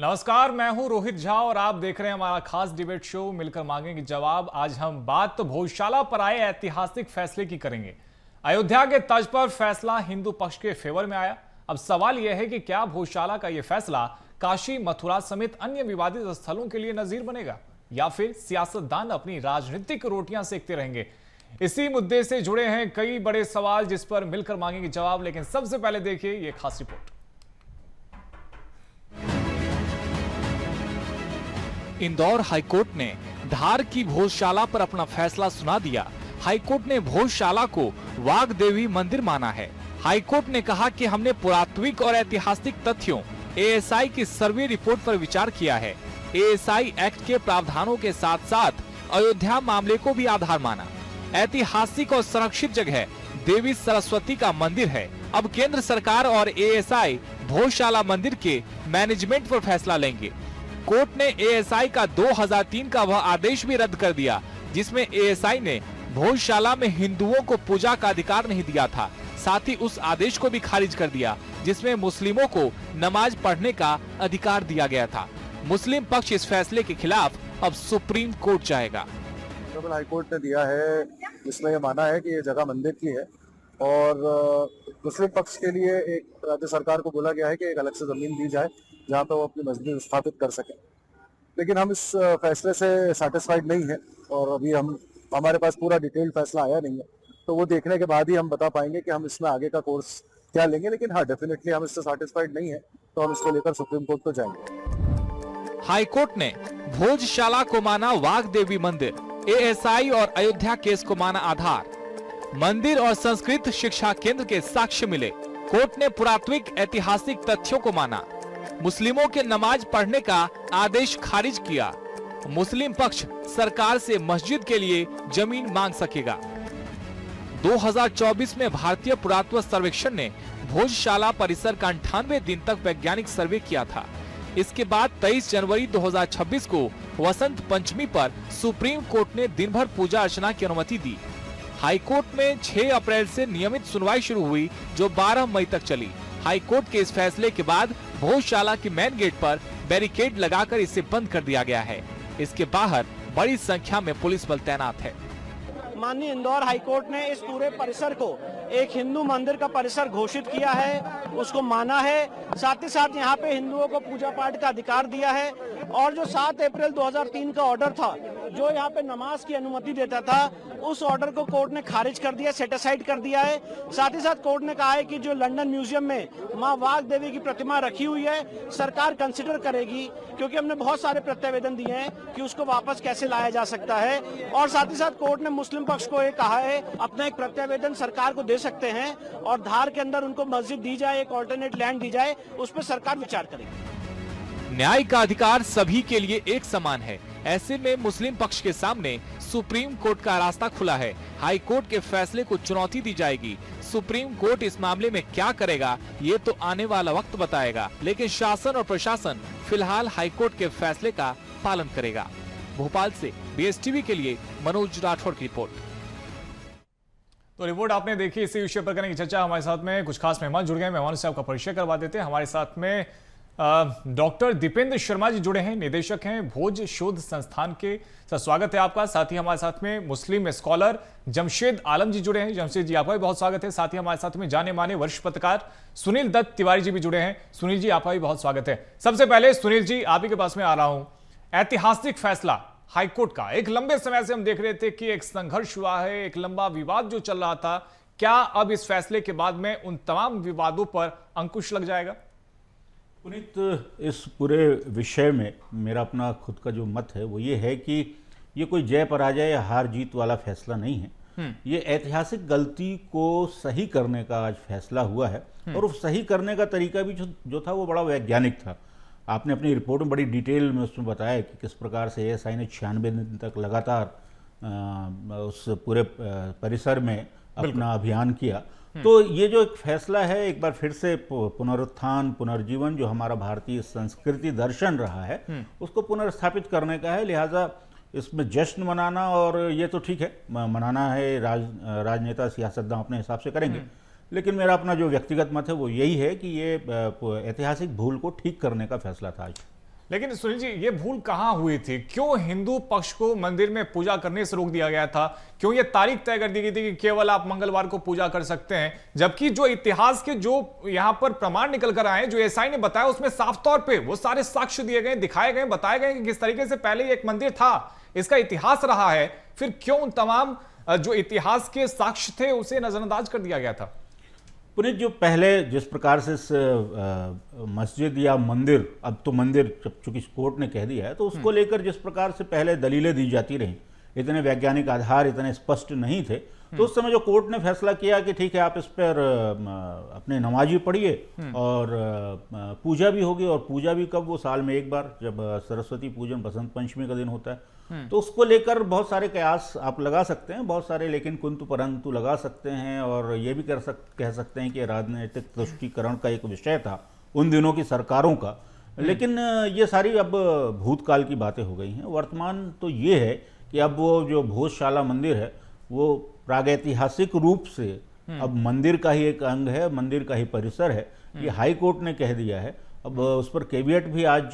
नमस्कार, मैं हूं रोहित झा और आप देख रहे हैं हमारा खास डिबेट शो मिलकर मांगेंगे जवाब। आज हम बात भोजशाला पर आए ऐतिहासिक फैसले की करेंगे। अयोध्या के तर्ज पर फैसला हिंदू पक्ष के फेवर में आया। अब सवाल यह है कि क्या भोजशाला का यह फैसला काशी, मथुरा समेत अन्य विवादित स्थलों के लिए नजीर बनेगा या फिर सियासतदान अपनी राजनीतिक रोटियां सेकते रहेंगे। इसी मुद्दे से जुड़े हैं कई बड़े सवाल जिस पर मिलकर मांगेंगे जवाब। लेकिन सबसे पहले देखिए यह खास रिपोर्ट। इंदौर हाईकोर्ट ने धार की भोजशाला पर अपना फैसला सुना दिया। हाईकोर्ट ने भोजशाला को वाघ देवी मंदिर माना है। हाईकोर्ट ने कहा कि हमने पुरातात्विक और ऐतिहासिक तथ्यों एएसआई की सर्वे रिपोर्ट पर विचार किया है। एएसआई एक्ट के प्रावधानों के साथ साथ अयोध्या मामले को भी आधार माना। ऐतिहासिक और संरक्षित जगह देवी सरस्वती का मंदिर है। अब केंद्र सरकार और एएसआई भोजशाला मंदिर के मैनेजमेंट पर फैसला लेंगे। कोर्ट ने एएसआई का 2003 का वह आदेश भी रद्द कर दिया जिसमें एएसआई ने भोजशाला में हिंदुओं को पूजा का अधिकार नहीं दिया था। साथ ही उस आदेश को भी खारिज कर दिया जिसमें मुस्लिमों को नमाज पढ़ने का अधिकार दिया गया था। मुस्लिम पक्ष इस फैसले के खिलाफ अब सुप्रीम कोर्ट जाएगा। हाई कोर्ट ने दिया है जिसमें यह माना है कि ये जगह मंदिर की है और मुस्लिम पक्ष के लिए एक राज्य सरकार को बोला गया है कि एक अलग से जमीन दी जाए जहाँ पे वो अपनी मस्जिद स्थापित कर सके। लेकिन हम इस फैसले से सेटिस्फाइड नहीं है और अभी हमारे पास पूरा डिटेल्ड फैसला आया नहीं है, तो वो देखने के बाद ही हम बता पाएंगे कि हम इसमें आगे का कोर्स क्या लेंगे। लेकिन हाँ, डेफिनेटली हम इससे सेटिस्फाइड नहीं है तो हम इसको लेकर सुप्रीम कोर्ट तो जाएंगे। हाईकोर्ट ने भोजशाला को माना वाघ देवी मंदिर, एएसआई और अयोध्या केस को माना आधार। मंदिर और संस्कृत शिक्षा केंद्र के साक्ष्य मिले। कोर्ट ने पुरातात्विक ऐतिहासिक तथ्यों को माना। मुस्लिमों के नमाज पढ़ने का आदेश खारिज किया। मुस्लिम पक्ष सरकार से मस्जिद के लिए जमीन मांग सकेगा। 2024 में भारतीय पुरातत्व सर्वेक्षण ने भोजशाला परिसर का 98 दिन तक वैज्ञानिक सर्वे किया था। इसके बाद 23 जनवरी 2026 को वसंत पंचमी पर सुप्रीम कोर्ट ने दिन भर पूजा अर्चना की अनुमति दी। हाईकोर्ट में 6 अप्रैल से नियमित सुनवाई शुरू हुई जो 12 मई तक चली। हाईकोर्ट के इस फैसले के बाद भोजशाला की मेन गेट पर बैरिकेड लगाकर इसे बंद कर दिया गया है। इसके बाहर बड़ी संख्या में पुलिस बल तैनात है। माननीय इंदौर हाईकोर्ट ने इस पूरे परिसर को एक हिंदू मंदिर का परिसर घोषित किया है, उसको माना है। साथ ही साथ यहाँ पे हिंदुओं को पूजा पाठ का अधिकार दिया है और जो 7 अप्रैल 2003 का ऑर्डर था जो यहाँ पे नमाज की अनुमति देता था, उस ऑर्डर को कोर्ट ने खारिज कर दिया, सेट असाइड कर दिया है। साथ ही साथ कोर्ट ने कहा है कि जो लंदन म्यूजियम में मां वाघ देवी की प्रतिमा रखी हुई है, सरकार कंसिडर करेगी क्योंकि हमने बहुत सारे प्रत्यावेदन दिए हैं कि उसको वापस कैसे लाया जा सकता है। और साथ ही साथ कोर्ट ने मुस्लिम पक्ष को ये कहा है अपना एक प्रत्यावेदन सरकार को दे सकते हैं और धार के अंदर उनको मस्जिद दी जाए, एक ऑल्टरनेट लैंड दी जाए, उस पर सरकार विचार करेगी। न्याय का अधिकार सभी के लिए एक समान है। ऐसे में मुस्लिम पक्ष के सामने सुप्रीम कोर्ट का रास्ता खुला है। हाई कोर्ट के फैसले को चुनौती दी जाएगी। सुप्रीम कोर्ट इस मामले में क्या करेगा ये तो आने वाला वक्त बताएगा, लेकिन शासन और प्रशासन फिलहाल हाई कोर्ट के फैसले का पालन करेगा। भोपाल से बीएसटीवी के लिए मनोज राठौड़ की रिपोर्ट। तो रिपोर्ट आपने देखी। इसी विषय पर करेंगे चर्चा। हमारे साथ में कुछ खास मेहमान जुड़ गए। मेहमानों से आपका परिचय करवा देते हैं। हमारे साथ में डॉक्टर दीपेंद्र शर्मा जी जुड़े हैं, निदेशक हैं भोज शोध संस्थान के। सर स्वागत है आपका। साथ ही हमारे साथ में मुस्लिम स्कॉलर जमशेद आलम जी जुड़े हैं। जमशेद जी आपका भी बहुत स्वागत है। साथ ही हमारे साथ में जाने माने वरिष्ठ पत्रकार सुनील दत्त तिवारी जी भी जुड़े हैं। सुनील जी आपका भी बहुत स्वागत है। सबसे पहले सुनील जी आप ही के पास में आ रहा हूं। ऐतिहासिक फैसला हाईकोर्ट का, एक लंबे समय से हम देख रहे थे कि एक संघर्ष हुआ है, एक लंबा विवाद जो चल रहा था, क्या अब इस फैसले के बाद में उन तमाम विवादों पर अंकुश लग जाएगा? पुनीत, इस पूरे विषय में मेरा अपना खुद का जो मत है वो ये है कि ये कोई जय पराजय या हार जीत वाला फैसला नहीं है। ये ऐतिहासिक गलती को सही करने का आज फैसला हुआ है और उस सही करने का तरीका भी जो था वो बड़ा वैज्ञानिक था। आपने अपनी रिपोर्ट में बड़ी डिटेल में उसमें बताया कि किस प्रकार से एएसआई ने 96 दिन तक लगातार उस पूरे परिसर में अपना अभियान किया। तो ये जो एक फैसला है, एक बार फिर से पुनरुत्थान, पुनर्जीवन जो हमारा भारतीय संस्कृति दर्शन रहा है उसको पुनर्स्थापित करने का है। लिहाजा इसमें जश्न मनाना और ये तो ठीक है, मनाना है, राजनेता सियासतदान अपने हिसाब से करेंगे। लेकिन मेरा अपना जो व्यक्तिगत मत है वो यही है कि ये ऐतिहासिक भूल को ठीक करने का फैसला था आज। लेकिन सुनील जी, ये भूल कहां हुई थी? क्यों हिंदू पक्ष को मंदिर में पूजा करने से रोक दिया गया था? क्यों ये तारीख तय कर दी गई थी कि केवल आप मंगलवार को पूजा कर सकते हैं, जबकि जो इतिहास के जो यहां पर प्रमाण निकल कर आए, जो एसआई ने बताया, उसमें साफ तौर पे वो सारे साक्ष्य दिए गए, दिखाए गए, बताए गए कि किस तरीके से पहले एक मंदिर था, इसका इतिहास रहा है। फिर क्यों उन तमाम जो इतिहास के साक्ष्य थे उसे नजरअंदाज कर दिया गया था? पुनीत, जो पहले जिस प्रकार से इस मस्जिद या मंदिर, अब तो मंदिर चूंकि कोर्ट ने कह दिया है, तो उसको लेकर जिस प्रकार से पहले दलीलें दी जाती रहीं, इतने वैज्ञानिक आधार इतने स्पष्ट नहीं थे, तो उस समय जो कोर्ट ने फैसला किया कि ठीक है, आप इस पर अपने नमाजी पढ़िए और पूजा भी होगी, और पूजा भी कब, वो साल में एक बार, जब सरस्वती पूजन बसंत पंचमी का दिन होता है, तो उसको लेकर बहुत सारे कयास आप लगा सकते हैं, बहुत सारे लेकिन कुंतु परंतु लगा सकते हैं, और ये भी कह सकते हैं कि राजनीतिक तुष्टीकरण का एक विषय था उन दिनों की सरकारों का। लेकिन ये सारी अब भूतकाल की बातें हो गई हैं। वर्तमान तो ये है कि अब वो जो भोजशाला मंदिर है वो प्रागैतिहासिक रूप से अब मंदिर का ही एक अंग है, मंदिर का ही परिसर है। ये हाई कोर्ट ने कह दिया है। अब उस पर कैविएट भी आज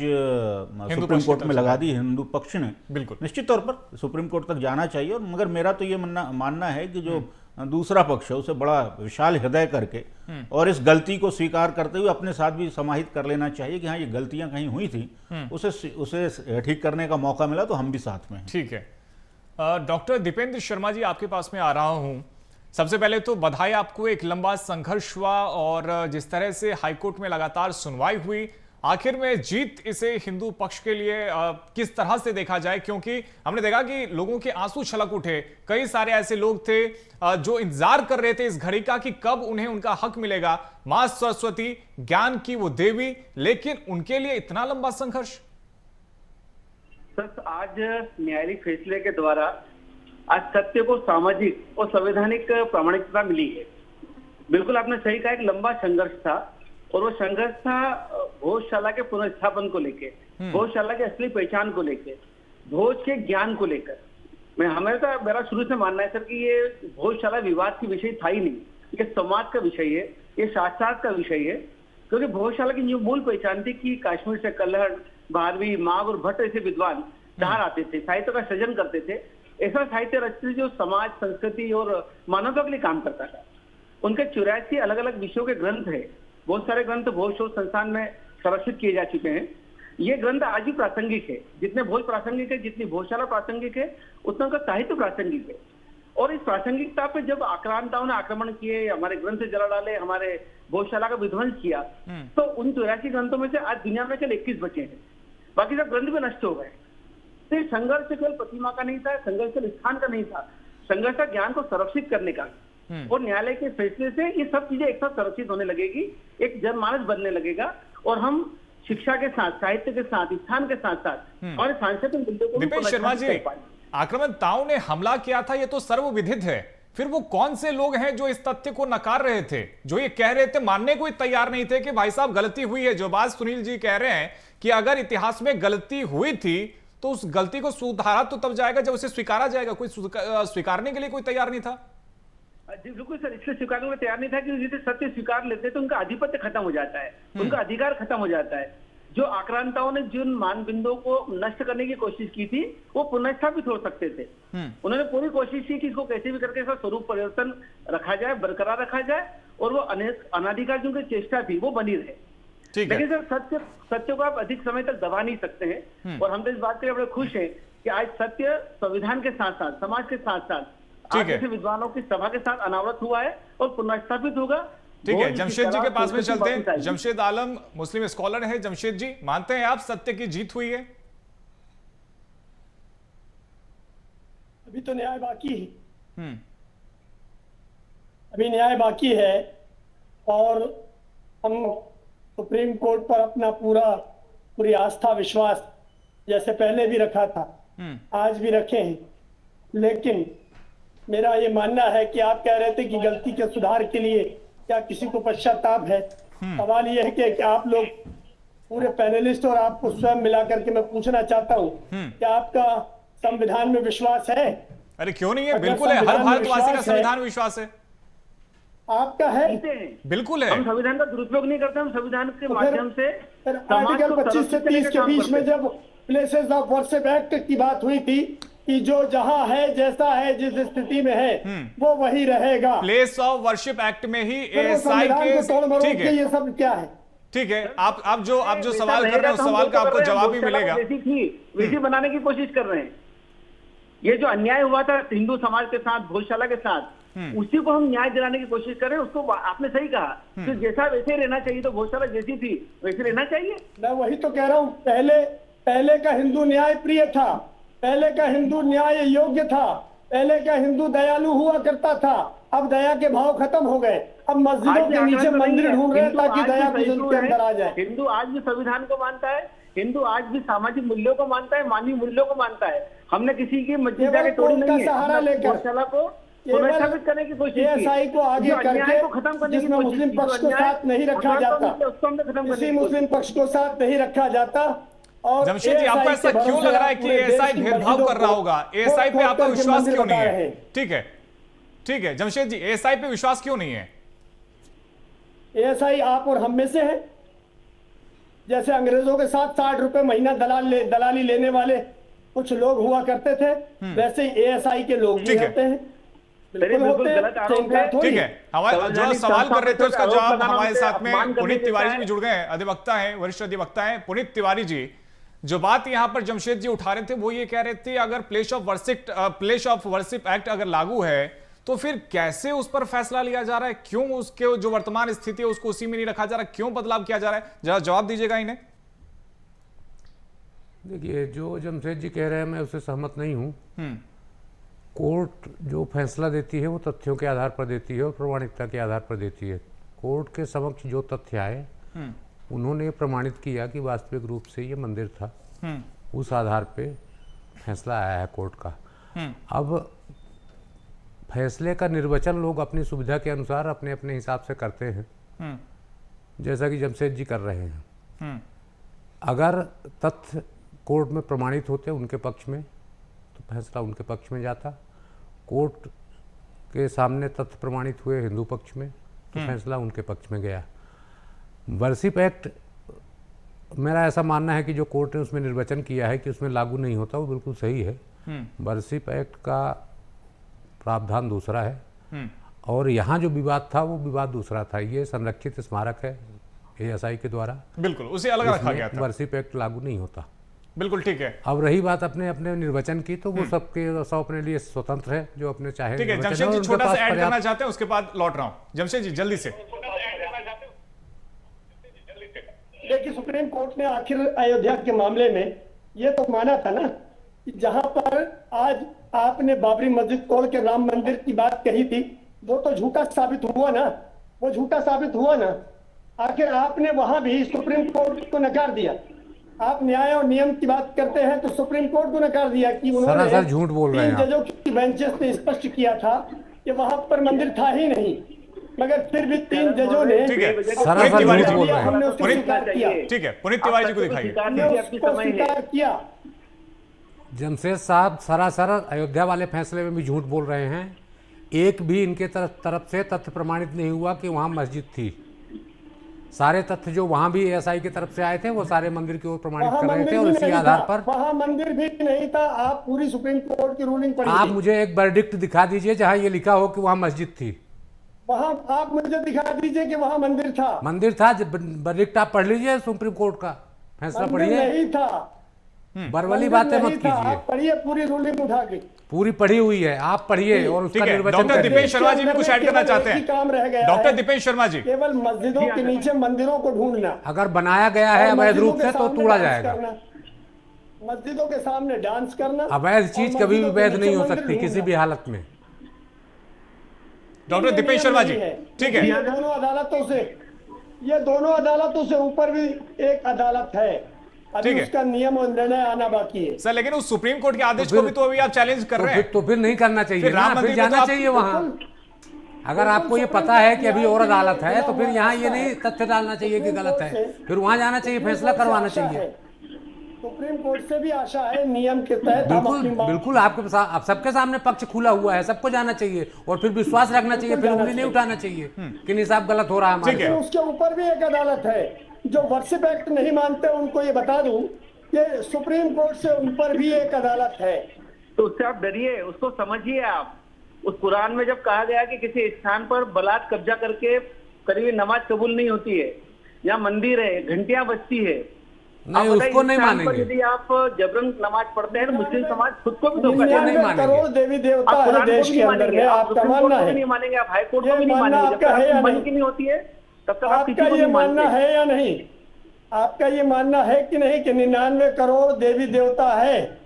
सुप्रीम कोर्ट में लगा दी हिंदू पक्ष ने। बिल्कुल, निश्चित तौर पर सुप्रीम कोर्ट तक जाना चाहिए, और मगर मेरा तो ये मानना है कि जो दूसरा पक्ष है उसे बड़ा विशाल हृदय करके और इस गलती को स्वीकार करते हुए अपने साथ भी समाहित कर लेना चाहिए कि हाँ, ये गलतियां कहीं हुई थी, उसे ठीक करने का मौका मिला तो हम भी साथ में हैं। ठीक है। डॉक्टर दीपेंद्र शर्मा जी, आपके पास में आ रहा हूं। सबसे पहले तो बधाई आपको, एक लंबा संघर्ष हुआ और जिस तरह से हाईकोर्ट में लगातार सुनवाई हुई, आखिर में जीत इसे हिंदू पक्ष के लिए किस तरह से देखा जाए? क्योंकि हमने देखा कि लोगों के आंसू छलक उठे। कई सारे ऐसे लोग थे जो इंतजार कर रहे थे इस घड़ी का कि कब उन्हें उनका हक मिलेगा। मां सरस्वती, ज्ञान की वो देवी, लेकिन उनके लिए इतना लंबा संघर्ष। सर, आज न्यायालयिक फैसले के द्वारा आज सत्य को सामाजिक और संवैधानिक प्रामाणिकता मिली है। बिल्कुल आपने सही कहा, एक लंबा संघर्ष था, और वो संघर्ष था भोजशाला के पुनर्स्थापन को लेके, भोजशाला की असली पहचान को लेके, भोज के ज्ञान को लेकर। मेरा शुरू से मानना है सर कि ये भोजशाला विवाद की विषय था ही नहीं, ये समाज का विषय है, ये शास्त्रार्थ का विषय है। क्योंकि भोजशाला की जो मूल पहचान थी कि कश्मीर से कल्हड़, भारवी, माघ और भट्ट ऐसे विद्वान बाहर आते थे, साहित्य का सृजन करते थे, ऐसा साहित्य रचते जो समाज, संस्कृति और मानवता के लिए काम करता था। उनके 84 अलग अलग विषयों के ग्रंथ है, बहुत सारे ग्रंथ भोज शोध संस्थान में संरक्षित किए जा चुके हैं। ये ग्रंथ आज भी प्रासंगिक है, जितने भोज प्रासंगिक है, जितनी भोजशाला प्रासंगिक है, उतना उनका साहित्य प्रासंगिक है। और इस प्रासंगिकता पे जब आक्रांताओं ने आक्रमण किए, हमारे ग्रंथ जला डाले, हमारे भोजशाला का विध्वंस किया, तो उन 84 ग्रंथों में से आज दुनिया में केवल 21 बचे हैं, बाकी सब ग्रंथ भी नष्ट हो गए। तो संघर्ष केवल प्रतिमा का नहीं था, संघर्ष केवल स्थान का नहीं था, संघर्ष था ज्ञान को संरक्षित करने का। और न्यायालय के फैसले से ये सब चीजें एक साथ संरक्षित होने लगेगी, एक जनमानस बनने लगेगा, और हम शिक्षा के साथ, साहित्य के साथ, स्थान के साथ साथ और सांस्कृतिक मुद्दों को दीपेंद्र शर्मा जी, आक्रमणताओं ने हमला किया था, ये तो सर्वविदित है। फिर वो कौन से लोग हैं जो इस तथ्य को नकार रहे थे, जो ये कह रहे थे, मानने को तैयार नहीं थे कि भाई साहब गलती हुई है? जो बात सुनील जी कह रहे हैं कि अगर इतिहास में गलती हुई थी तो उस गलती को सुधारा तो तब जाएगा जब उसे स्वीकारा जाएगा। कोई स्वीकारने के लिए कोई तैयार नहीं था। जी बिल्कुल सर, इसलिए स्वीकारने को तैयार नहीं था कि जिसे सत्य स्वीकार लेते तो उनका आधिपत्य खत्म हो जाता है, उनका अधिकार खत्म हो जाता है। जो आक्रांताओं ने जिन मानबिंदुओं को नष्ट करने की कोशिश की थी, वो पुनर्स्थापित हो सकते थे। उन्होंने पूरी कोशिश की कि इसको कैसे भी करके इसका स्वरूप परिवर्तन रखा जाए, बरकरार रखा जाए, और वो अनाधिकारियों की चेष्टा थी वो बनी रहे। लेकिन सर सत्य को आप अधिक समय तक दबा नहीं सकते हैं, और हम तो इस बात के लिए बड़े खुश हैं कि आज सत्य संविधान के साथ साथ, समाज के साथ साथ आज ऐसे विद्वानों की सभा के साथ अनावरत हुआ है और पुनर्स्थापित होगा। ठीक है, जमशेद जी के पास में चलते हैं। जमशेद आलम मुस्लिम स्कॉलर है। जमशेद जी, मानते हैं आप सत्य की जीत हुई है? अभी तो न्याय बाकी है, अभी न्याय बाकी है, और हम सुप्रीम कोर्ट पर अपना पूरी आस्था, विश्वास जैसे पहले भी रखा था, आज भी रखे हैं। लेकिन मेरा ये मानना है कि आप कह रहे थे कि गलती के सुधार के लिए क्या किसी को पश्चाताप है। सवाल ये है कि आप लोग पूरे पैनलिस्ट और आपको स्वयं मिला करके मैं पूछना चाहता हूँ, क्या आपका संविधान में विश्वास है? अरे क्यों नहीं है, बिल्कुल है, हर भारतवासी का संविधान में विश्वास है। आपका है। जीते हैं। बिल्कुल है। हम संविधान का दुरुपयोग नहीं करते, हम संविधान के तो माध्यम से फिर समाज आर्टिकल को 25 से संरक्षित करने 30 का के काम बीच में करते हैं। जब प्लेसेस ऑफ वर्शिप एक्ट की बात हुई थी कि जो जहां है, जैसा है, जिस स्थिति में है वो वही रहेगा। प्लेस ऑफ वर्शिप एक्ट में ही फिर वो एएसआई संविधान को तोड़ के, मरोड़ ठीक के है, ये सब क्या है? ठीक है, आप जो वैसा सवाल कर रहे हैं उस रहेगा तो हम सवाल का बोल तो आपको कर रहे हैं, जवाब भी गौशाला मिलेगा। जैसी थी वैसी बनाने की कोशिश कर रहे हैं। ये जो अन्याय हुआ था हिंदू समाज के साथ, गौशाला के साथ, उसी को हम न्याय दिलाने की कोशिश कर रहे हैं। उसको आपने सही कहा कि जैसा वैसे रहना चाहिए, तो गौशाला जैसी थी वैसे रहना चाहिए। मैं वही तो कह रहा हूँ, पहले का हिंदू न्याय प्रिय था, पहले का हिंदू न्याय योग्य था, पहले का हिंदू दयालु हुआ करता था। अब दया के भाव खत्म हो गए। अब मस्जिदों के नीचे मंदिर ढूंढ रहे हैं ताकि दया की उनके अंदर आ जाए। हिंदू आज भी संविधान को मानता है, हिंदू आज भी सामाजिक मूल्यों को मानता है, मानवीय मूल्यों को मानता है। हमने किसी की मस्जिद जाके तोड़ी नहीं है, सहारा हमने लेकर गौशाला को पुनर्स्थापित करने की कोशिश की, एएसआई को आगे करके, खत्म करने की जिसमें कोशिश मुस्लिम की। पक्ष जो को अन्याय साथ नहीं रखा जाता, उसको हमने खत्म करने किसी की मुस्लिम पक्ष को साथ नहीं रखा जाता। और जमशेद जी, आपको ऐसा क्यों लग रहा है कि एएसआई भेदभाव कर रहा होगा? एएसआई पे आपका विश्वास क्यों नहीं है? ठीक है, ठीक है जमशेद जी, एएसआई पे विश्वास क्यों नहीं है? एएसआई आप और हम में से है। जैसे अंग्रेजों के साथ 60 रुपए महीना दलाली लेने वाले कुछ लोग हुआ करते थे, वैसे ही एएसआई के लोग भी होते हैं। बिल्कुल गलत आरोप है। ठीक है, हमारे जो सवाल कर रहे थे उसका जवाब हमारे साथ में पुनीत तिवारी जी भी जुड़ गए हैं, अधिवक्ता हैं, वरिष्ठ अधिवक्ता हैं। पुनीत तिवारी जी, जो बात यहां पर जमशेद जी उठा रहे थे वो ये कह रहे थे अगर प्लेस ऑफ वर्शिप एक्ट अगर लागू है तो फिर कैसे उस पर फैसला लिया जा रहा है? क्यों उसके जो वर्तमान स्थिति है उसको उसी में नहीं रखा जा रहा? क्यों बदलाव किया जा रहा है? जरा जवाब दीजिएगा इन्हें। देखिए, जो जमशेद जी कह रहे हैं मैं उससे सहमत नहीं हूँ। कोर्ट जो फैसला देती है वो तथ्यों के आधार पर देती है और प्रामाणिकता के आधार पर देती है। कोर्ट के समक्ष जो तथ्य आए उन्होंने प्रमाणित किया कि वास्तविक रूप से ये मंदिर था, उस आधार पे फैसला आया है कोर्ट का। अब फैसले का निर्वचन लोग अपनी सुविधा के अनुसार अपने अपने हिसाब से करते हैं, जैसा कि जमशेद जी कर रहे हैं। अगर तथ्य कोर्ट में प्रमाणित होते उनके पक्ष में तो फैसला उनके पक्ष में जाता। कोर्ट के सामने तथ्य प्रमाणित हुए हिंदू पक्ष में तो फैसला उनके पक्ष में गया। वर्शिप एक्ट, मेरा ऐसा मानना है कि जो कोर्ट ने उसमें निर्वचन किया है कि उसमें लागू नहीं होता, वो बिल्कुल सही है। वर्शिप एक्ट का प्रावधान दूसरा है और यहाँ जो विवाद था वो विवाद दूसरा था। ये संरक्षित स्मारक है एएसआई के द्वारा, बिल्कुल उसे अलग रखा गया था। वर्शिप एक्ट लागू नहीं होता। बिल्कुल ठीक है। अब रही बात अपने अपने निर्वचन की, तो वो सबके सब अपने लिए स्वतंत्र है, जो अपने चाहे। ठीक है जमशेद जी, छोटा सा ऐड करना चाहते हैं, उसके बाद लौट रहा हूं। जमशेद जी जल्दी से। देखिए, सुप्रीम कोर्ट ने आखिर अयोध्या के मामले में ये तो माना था ना कि जहां पर आज आपने बाबरी मस्जिद तोड़ के राम मंदिर की बात कही थी, वो तो झूठा साबित हुआ ना, वो झूठा साबित हुआ ना। आखिर आपने वहां भी सुप्रीम कोर्ट को नकार दिया। आप न्याय और नियम की बात करते हैं तो सुप्रीम कोर्ट को नकार दिया कि उन्होंने झूठ बोल रहे हैं 3 जजों की बेंचेस ने स्पष्ट किया था कि वहां पर मंदिर था ही नहीं, मगर फिर भी 3 जजों ने ठीक है, सरासर झूठ बोल रहे हैं। हमने उसको स्वीकार किया। ठीक है, पुनीत तिवारी जी को दिखाइए। उसको स्वीकार किया। जमशेद साहब सरासर अयोध्या वाले फैसले में भी झूठ बोल रहे हैं। एक भी इनके तरफ से तथ्य प्रमाणित नहीं हुआ कि वहाँ मस्जिद थी। सारे तथ्य जो वहाँ भी एएसआई की तरफ से आए थे वो सारे मंदिर की ओर प्रमाणित कर रहे थे और इसी आधार पर वहाँ मंदिर भी नहीं था। आप पूरी सुप्रीम कोर्ट की रूलिंग पढ़िए। आप मुझे एक वर्डिक्ट दिखा दीजिए जहाँ ये लिखा हो कि वहाँ मस्जिद थी। वहाँ आप मुझे दिखा दीजिए कि वहाँ मंदिर था। मंदिर था, वर्डिक्ट आप पढ़ लीजिए, सुप्रीम कोर्ट का फैसला पढ़िए। नहीं था, बरवली बातें मत कीजिए। आप पढ़िए पूरी रूलिंग उठा के। पूरी पढ़ी हुई है, आप पढ़िए और उसका निर्वचन डॉक्टर करिए। दीपेश शर्मा जी भी कुछ ऐड करना चाहते हैं। काम रह गया डॉक्टर है, दीपेश शर्मा जी। केवल मस्जिदों के नीचे मंदिरों को ढूंढना। अगर बनाया गया है अवैध रूप से तो तोड़ा जाएगा। मस्जिदों के सामने डांस करना। अवैध चीज कभी भी वैध नहीं हो सकती किसी भी हालत में। डॉक्टर दीपेश शर्मा जी, ठीक है। ये दोनों अदालतों से ऊपर भी एक अदालत है, अभी उसका नियम और निर्णय आना बाकी है सर। लेकिन उस सुप्रीम कोर्ट के आदेश को भी तो अभी आप चैलेंज कर रहे हैं। तो फिर नहीं करना चाहिए ना, फिर जाना चाहिए वहाँ। अगर आपको ये पता है कि अभी और अदालत है तो फिर यहाँ ये नहीं तथ्य डालना चाहिए कि गलत है, फिर वहाँ जाना चाहिए, फैसला करवाना चाहिए। सुप्रीम कोर्ट से भी आशा है, नियम के तहत हम बिल्कुल अपनी मांग बिल्कुल, आप सबके सामने पक्ष खुला हुआ है, सबको जाना चाहिए और फिर विश्वास रखना चाहिए, फिर उंगली नहीं उठाना चाहिए कि नहीं साहब गलत हो रहा है हमारे ठीक है। साथ। उसके ऊपर भी एक अदालत है जो वर्शिप एक्ट नहीं मानते, उनको ये बता दूं कि सुप्रीम कोर्ट से ऊपर भी एक अदालत है। तो उससे आप डरिए, उसको समझिए आप। उस कुरान में जब कहा गया कि किसी स्थान पर बलात् कब्जा करके करीबी नमाज कबूल नहीं होती है, यहाँ मंदिर है, घंटियां बजती है, नहीं, आप बताइए, उसको इस नहीं स्थान पर मानेंगे। यदि आप जबरन नमाज पढ़ते हैं तो मुस्लिम समाज खुद को भी धोखा देता है। 99 करोड़ देवी देवता आप है कुरान को देश भी के नहीं अंदर मानेंगे, में, आप आपका सुप्रीम कोर्ट मानना को भी है? नहीं मानेंगे, आप हाई कोर्ट को ये भी नहीं मानना मानेंगे। जब तक आपका है या आपकी मन नहीं? की नहीं होती है तब तक आप किसी आपका को ये नहीं मानना मानते। है या नहीं? आपका ये मानना है कि नहीं कि 99 करोड़ देवी देवता है?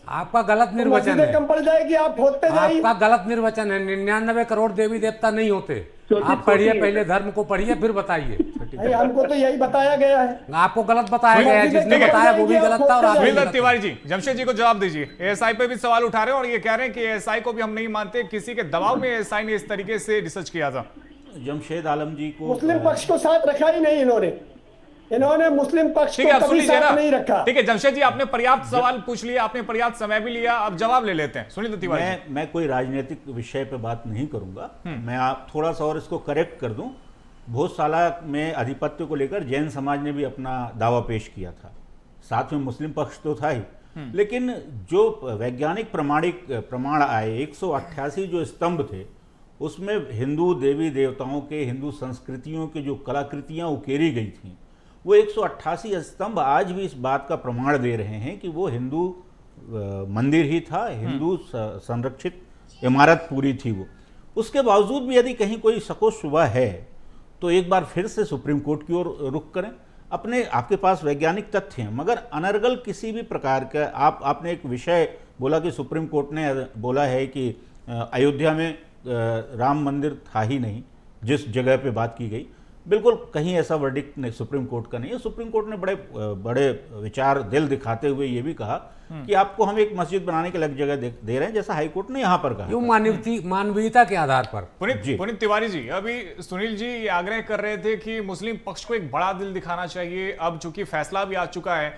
आपका गलत निर्वचन मस्जिदें है, कम पड़ जाएगी, आप होते जाइए। आपका गलत निर्वचन है। 99 करोड़ देवी देवता नहीं होते। छोटी- आप पढ़िए, छोटी है। पहले धर्म को पढ़िए फिर बताइए। भाई, हमको तो यही बताया गया है। आपको गलत बताया गया है, मस्जिदें जिसने कम पड़ बताया वो भी जाएगी, गलत आप था और आप भी होते सुनील गलत दत्त थे। तिवारी जी, जमशेद जी को जवाब दीजिए। एएसआई पे भी सवाल उठा रहे हैं और ये कह रहे हैं कि एएसआई को भी हम नहीं मानते, किसी के दबाव में एएसआई ने इस तरीके से रिसर्च किया था। जमशेद आलम जी को मुस्लिम पक्ष को साथ रखा ही नहीं इन्होंने मुस्लिम पक्ष ठीक है, को आप सुन कभी लीजिए साथ ना। नहीं रखा। ठीक है जमशेद जी, आपने पर्याप्त सवाल पूछ लिया, आपने पर्याप्त समय भी लिया, अब जवाब ले लेते हैं। सुनील दत्त तिवारी जी। मैं कोई राजनीतिक विषय पे बात नहीं करूंगा। मैं आप थोड़ा सा और इसको करेक्ट कर दूं। भोजशाला में आधिपत्य को लेकर जैन समाज ने भी अपना दावा पेश किया था, साथ में मुस्लिम पक्ष तो था ही, लेकिन जो वैज्ञानिक प्रमाण आए 188 जो स्तंभ थे उसमें हिंदू देवी देवताओं के, हिंदू संस्कृतियों के जो कलाकृतियां उकेरी गई थी, वो 188 स्तंभ आज भी इस बात का प्रमाण दे रहे हैं कि वो हिंदू मंदिर ही था, हिंदू संरक्षित इमारत पूरी थी वो। उसके बावजूद भी यदि कहीं कोई शको शुबा है तो एक बार फिर से सुप्रीम कोर्ट की ओर रुख करें। आपके पास वैज्ञानिक तथ्य हैं, मगर अनर्गल किसी भी प्रकार का आपने एक विषय बोला कि सुप्रीम कोर्ट ने बोला है कि अयोध्या में राम मंदिर था ही नहीं, जिस जगह पे बात की गई, बिल्कुल कहीं ऐसा वर्डिक्ट नहीं सुप्रीम कोर्ट का नहीं है। सुप्रीम कोर्ट ने बड़े विचार दिल दिखाते हुए ये भी कहा कि आपको हम एक मस्जिद बनाने के अलग जगह दे रहे हैं, जैसा हाई कोर्ट ने यहाँ पर कहा। क्यों? मानवीयता के आधार पर। पुनीत तिवारी जी, अभी सुनील जी ये आग्रह कर रहे थे कि मुस्लिम पक्ष को एक बड़ा दिल दिखाना चाहिए, अब चूंकि फैसला भी आ चुका है,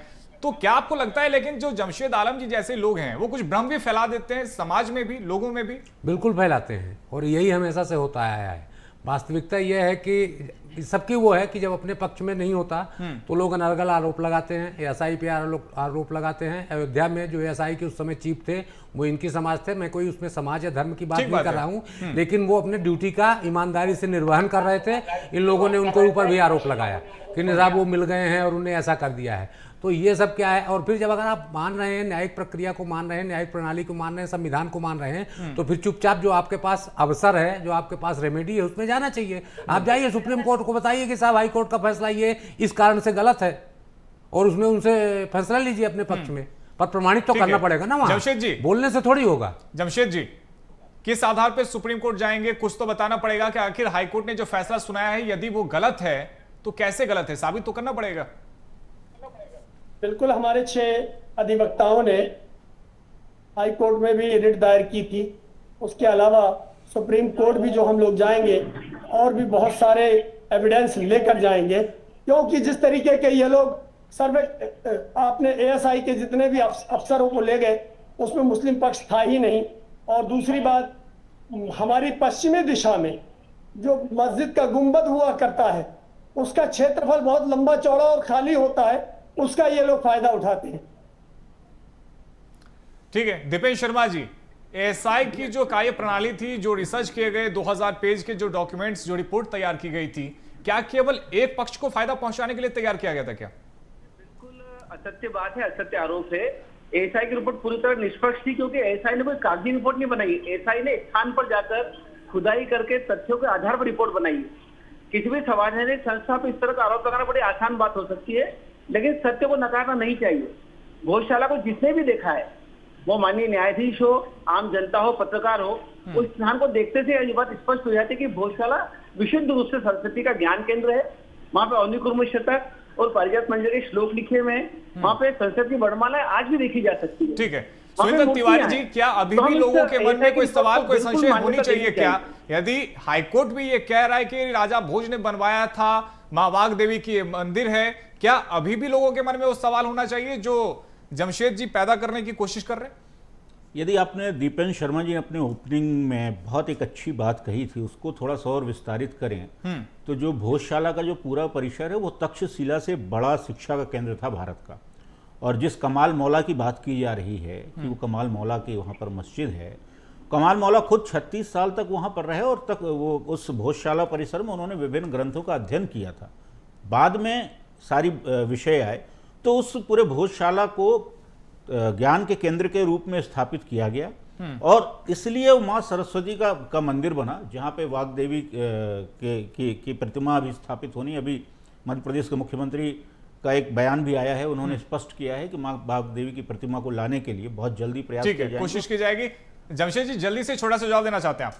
तो क्या आपको लगता है लेकिन जो जमशेद आलम जी जैसे लोग हैं वो कुछ भ्रम भी फैला देते हैं समाज में भी, लोगों में भी? बिल्कुल फैलाते हैं और यही हमेशा से होता आया है। वास्तविकता यह है कि सबकी वो है कि जब अपने पक्ष में नहीं होता तो लोग अनर्गल आरोप लगाते हैं, एएसआई पे आरोप लगाते हैं। अयोध्या में जो एएसआई के उस समय चीफ थे वो इनकी समाज थे, मैं कोई उसमें समाज या धर्म की बात नहीं कर रहा हूँ, लेकिन वो अपने ड्यूटी का ईमानदारी से निर्वहन कर रहे थे। इन लोगों ने उनके ऊपर भी आरोप लगाया कि निजाब वो मिल गए हैं और उन्हें ऐसा कर दिया है। तो ये सब क्या है? और फिर जब अगर आप मान रहे हैं, न्यायिक प्रक्रिया को मान रहे हैं, न्यायिक प्रणाली को मान रहे हैं, संविधान को मान रहे हैं, तो फिर चुपचाप जो आपके पास अवसर है, जो आपके पास रेमेडी है, उसमें जाना चाहिए। आप जाइए सुप्रीम कोर्ट को बताइए कि साहब हाई कोर्ट का फैसला ये इस कारण से गलत है, और उसमें उनसे फैसला लीजिए अपने पक्ष में, पर प्रमाणित तो करना पड़ेगा ना वहां। जमशेद जी, बोलने से थोड़ी होगा। जमशेद जी, किस आधार पर सुप्रीम कोर्ट जाएंगे? कुछ तो बताना पड़ेगा कि आखिर हाईकोर्ट ने जो फैसला सुनाया है यदि वो गलत है तो कैसे गलत है, साबित तो करना पड़ेगा। बिल्कुल, हमारे 6 अधिवक्ताओं ने हाई कोर्ट में भी रिट दायर की थी। उसके अलावा सुप्रीम कोर्ट भी जो हम लोग जाएंगे और भी बहुत सारे एविडेंस लेकर जाएंगे, क्योंकि जिस तरीके के ये लोग सर्वे आपने एएसआई के जितने भी अफसरों को ले गए उसमें मुस्लिम पक्ष था ही नहीं। और दूसरी बात, हमारी पश्चिमी दिशा में जो मस्जिद का गुंबद हुआ करता है उसका क्षेत्रफल बहुत लंबा चौड़ा और खाली होता है, उसका ये लोग फायदा उठाते हैं। ठीक है दीपेंद्र शर्मा जी, एएसआई की जो कार्य प्रणाली थी, जो रिसर्च किए गए 2000 पेज के जो डॉक्यूमेंट्स, जो रिपोर्ट तैयार की गई थी, क्या केवल एक पक्ष को फायदा पहुंचाने के लिए तैयार किया गया था क्या? बिल्कुल असत्य बात है, असत्य आरोप है। एएसआई की रिपोर्ट पूरी तरह निष्पक्ष थी, क्योंकि एएसआई ने कोई कागजी रिपोर्ट नहीं बनाई। एएसआई ने स्थान पर जाकर खुदाई करके तथ्यों के आधार पर रिपोर्ट बनाई। किसी भी संवैधानिक संस्था पर इस तरह का आरोप लगाना बड़ी आसान बात हो सकती है, लेकिन सत्य को नकारना नहीं चाहिए। भोजशाला को जिसने भी देखा है, वो माननीय न्यायाधीश हो, आम जनता हो, पत्रकार हो, उस स्थान को देखते से ये बात स्पष्ट हो जाती है कि भोजशाला विशुद्ध रूप से सरस्वती का ज्ञान केंद्र है। वहां पे अवनिकुर्म शतक और पारिजात मंजरी श्लोक लिखे हुए हैं, वहां पे संसद की वर्णमाला आज भी देखी जा सकती है। ठीक है, वहाँ पे सुनीता तिवारी मूर्तियां जी, हैं। क्या अभी तो भी हम इस लोगों के मन में ऐतिहासिक कोई बात सवाल, को कोई बिल्कुल संशय होनी मान्यता चाहिए देनी क्या? यदि हाईकोर्ट भी ये कह रहा है कि राजा भोज ने बनवाया था, मां वाग देवी की ये मंदिर है, क्या अभी भी लोगों के मन में वो सवाल होना चाहिए जो जमशेद जी पैदा करने की कोशिश कर रहे हैं? यदि आपने दीपेंद्र शर्मा जी ने अपने ओपनिंग में बहुत एक अच्छी बात कही थी, उसको थोड़ा सा और विस्तारित करें तो जो भोजशाला का जो पूरा परिसर है वो तक्षशिला से बड़ा शिक्षा का केंद्र था भारत का। और जिस कमाल मौला की बात की जा रही है कि वो कमाल मौला की वहाँ पर मस्जिद है, कमाल मौला खुद 36 साल तक वहाँ पर रहे और तक वो उस भोजशाला परिसर में उन्होंने विभिन्न ग्रंथों का अध्ययन किया था। बाद में सारी विषय आए तो उस पूरे भोजशाला को ज्ञान के केंद्र के रूप में स्थापित किया गया और इसलिए वो माँ सरस्वती का मंदिर बना, जहाँ पे वाग देवी की प्रतिमा अभी स्थापित होनी। अभी मध्य प्रदेश के मुख्यमंत्री का एक बयान भी आया है, उन्होंने स्पष्ट किया है कि माँ वाग देवी की प्रतिमा को लाने के लिए बहुत जल्दी प्रयास ठीक किया है, जाएगा। कोशिश की जाएगी। जमशेद जी, जल्दी से छोटा सा जवाब देना चाहते हैं आप?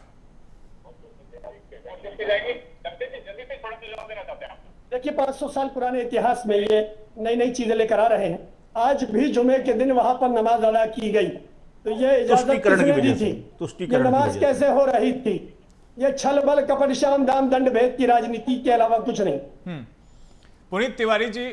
देखिए 500 साल पुराने इतिहास में ये नई नई चीजें लेकर आ रहे हैं। आज भी जुमे के दिन वहां पर नमाज अदा की गई, तो ये इजाजत तुष्टीकरण की किसने दी वजह से, थी? ये तुष्टीकरण की नमाज वजह से। कैसे हो रही थी? ये छल बल कपट शाम दाम दंड भेद की राजनीति के अलावा कुछ नहीं। पुनीत तिवारी जी,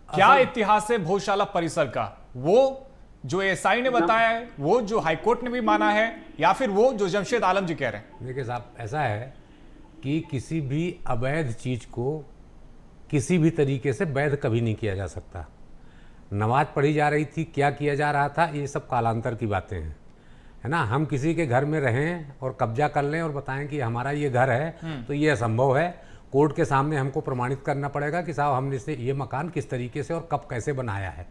क्या इतिहास है भोजशाला परिसर का? वो जो एएसआई ने बताया है, वो जो हाईकोर्ट ने भी माना है, या फिर वो जो जमशेद आलम जी कह रहे हैं? देखिए साहब, ऐसा है कि किसी भी अवैध चीज़ को किसी भी तरीके से वैध कभी नहीं किया जा सकता। नमाज पढ़ी जा रही थी, क्या किया जा रहा था, ये सब कालांतर की बातें हैं, है ना। हम किसी के घर में रहें और कब्जा कर लें और बताएं कि हमारा ये घर है, तो ये असंभव है। कोर्ट के सामने हमको प्रमाणित करना पड़ेगा कि साहब हमने से ये मकान किस तरीके से और कब कैसे बनाया है।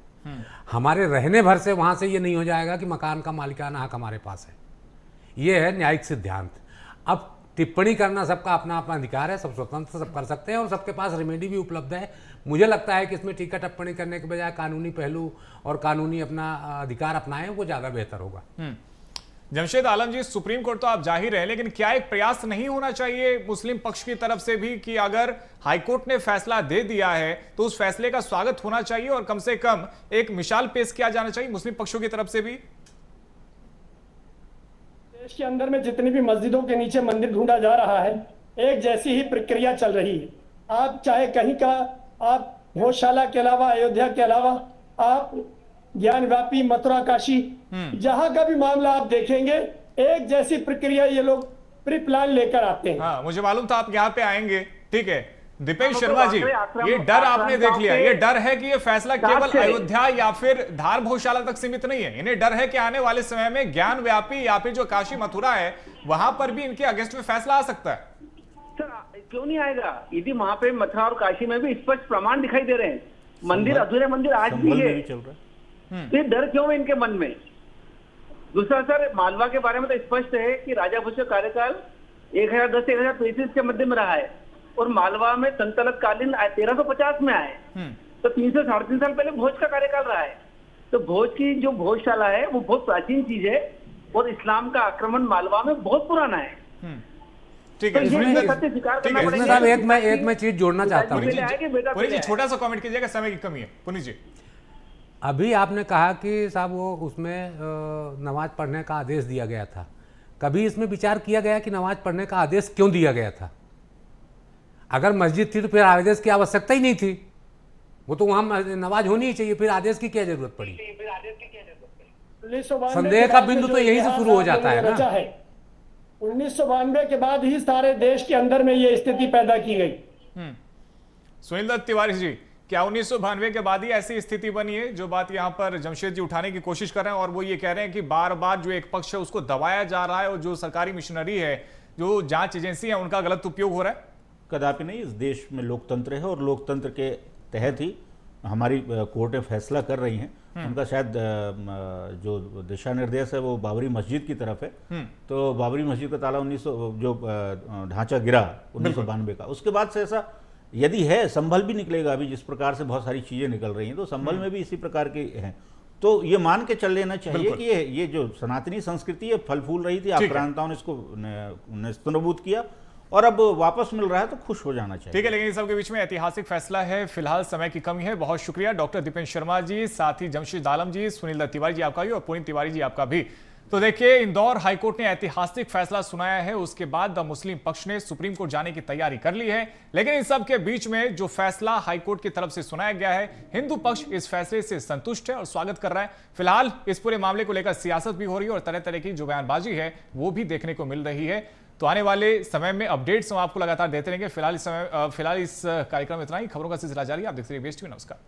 हमारे रहने भर से वहाँ से ये नहीं हो जाएगा कि मकान का मालिकाना हक हमारे पास है। ये है न्यायिक सिद्धांत। अब टिप्पणी करना सबका अपना अपना अधिकार है, सब स्वतंत्र, सब कर सकते हैं और सबके पास रेमेडी भी उपलब्ध है। मुझे लगता है कि इसमें टीका टिप्पणी करने के बजाय कानूनी पहलू और कानूनी अपना अधिकार अपनाएं, वो ज़्यादा बेहतर होगा। जमशेद आलम जी, सुप्रीम कोर्ट तो आप जाहिर है, लेकिन क्या एक प्रयास नहीं होना चाहिए मुस्लिम पक्ष की तरफ से भी कि अगर हाईकोर्ट ने फैसला दे दिया है तो उस फैसले का स्वागत होना चाहिए और कम से कम एक मिसाल पेश किया जाना चाहिए मुस्लिम पक्षों की तरफ से भी? देश के अंदर में जितनी भी मस्जिदों के नीचे मंदिर ढूंढा जा रहा है, एक जैसी ही प्रक्रिया चल रही है। आप चाहे कहीं का, आप भोजशाला के अलावा, अयोध्या के अलावा, आप ज्ञानव्यापी, मथुरा, काशी, जहां का भी मामला आप देखेंगे, एक जैसी प्रक्रिया ये लोग प्री प्लान लेकर आते हैं। हाँ, मुझे मालूम था आप यहाँ पे आएंगे। ठीक है, दीपेश तो शर्मा जी, ये डर आपने देख लिया, ये डर है कि ये फैसला केवल अयोध्या या फिर धार भोजशाला तक सीमित नहीं है। इन्हें डर है कि आने वाले समय में ज्ञान व्यापी या फिर जो काशी मथुरा है वहां पर भी इनके अगेंस्ट में फैसला आ सकता है। सर, क्यों नहीं आएगा? यदि वहां पे मथुरा और काशी में भी स्पष्ट प्रमाण दिखाई दे रहे हैं, मंदिर, अधूरे मंदिर आज भी संभल है, में भी चल रहा है। तो ये डर क्यों है इनके मन में? दूसरा सर, मालवा के बारे में तो स्पष्ट है कि राजा भोज का कार्यकाल 1010 से 1033 के मध्य में रहा है और मालवा में संतलक कालीन 1350 में आए, तो 3 से 3.5 साल पहले भोज का कार्यकाल रहा है। तो भोज की जो भोजशाला है वो बहुत प्राचीन चीज है और इस्लाम का आक्रमण मालवा में बहुत पुराना है। ठीक है, तो ये सुरेंद्र- सत्य स्वीकार ठीक करना है, इसमें पड़ेगा साहब एक कि मैं चीज़ जोड़ना चाहता हूँ। पहले आए कि बेटा पुनीत जी, पहले आए? छोटा सा कमेंट कीजिएगा, समय की कमी है। पुनीत जी, अभी आपने कहा कि साहब वो उसमें नमाज पढ़ने का आदेश दिया गया था। कभी इसमें विचार किया गया कि नमाज पढ़ने का आदेश क्यों दिया गया था? अगर मस्जिद थी तो फिर आदेश की आवश्यकता ही नहीं थी, वो तो वहाँ नमाज होनी ही चाहिए, फिर आदेश की क्या जरूरत पड़ी? 1992 संदेह के का बाद में बिंदु जो तो यहीं से इतिहास शुरू हो आप जाता है लोगों ने ना। रचा है, 1992 के बाद ही सारे देश के अंदर में ये स्थिति पैदा की गई। सुनील तिवारी जी, क्या 1992 के बाद ही ऐसी स्थिति बनी है? जो बात यहाँ पर जमशेद जी उठाने की कोशिश कर रहे हैं और वो ये कह रहे हैं कि बार बार जो एक पक्ष है उसको दबाया जा रहा है और जो सरकारी मिशनरी है, जो जांच एजेंसी है, उनका गलत उपयोग हो रहा है। कदापि नहीं। इस देश में लोकतंत्र है और लोकतंत्र के तहत ही हमारी कोर्टें फैसला कर रही हैं। उनका शायद जो दिशा निर्देश है वो बाबरी मस्जिद की तरफ है। तो बाबरी मस्जिद का ताला 1900 जो ढांचा गिरा 1992 का, उसके बाद से ऐसा यदि है, संभल भी निकलेगा। अभी जिस प्रकार से बहुत सारी चीजें निकल रही हैं तो संभल में भी इसी प्रकार के हैं। तो ये मान के चल लेना चाहिए कि ये जो सनातनी संस्कृति है फल फूल रही थी, आक्रांताओं ने इसको नेस्तनाबूद किया और अब वापस मिल रहा है तो खुश हो जाना चाहिए। ठीक है, लेकिन इस सब के बीच में ऐतिहासिक फैसला है। फिलहाल समय की कमी है। बहुत शुक्रिया डॉक्टर दीपेंद्र शर्मा जी, साथ ही जमशेद आलम जी, सुनील दत्त तिवारी जी आपका भी, और पुनीत तिवारी जी आपका भी। तो देखिए, इंदौर हाईकोर्ट ने ऐतिहासिक फैसला सुनाया है। उसके बाद द मुस्लिम पक्ष ने सुप्रीम कोर्ट जाने की तैयारी कर ली है। लेकिन इन सब के बीच में जो फैसला हाईकोर्ट की तरफ से सुनाया गया है, हिंदू पक्ष इस फैसले से संतुष्ट है और स्वागत कर रहा है। फिलहाल इस पूरे मामले को लेकर सियासत भी हो रही है और तरह तरह की जो बयानबाजी है वो भी देखने को मिल रही है। तो आने वाले समय में अपडेट्स हम आपको लगातार देते रहेंगे। फिलहाल इस कार्यक्रम में इतना ही। खबरों का सिलसिला जारी है। आप देखते रहिए बेस्ट टीवी। नमस्कार।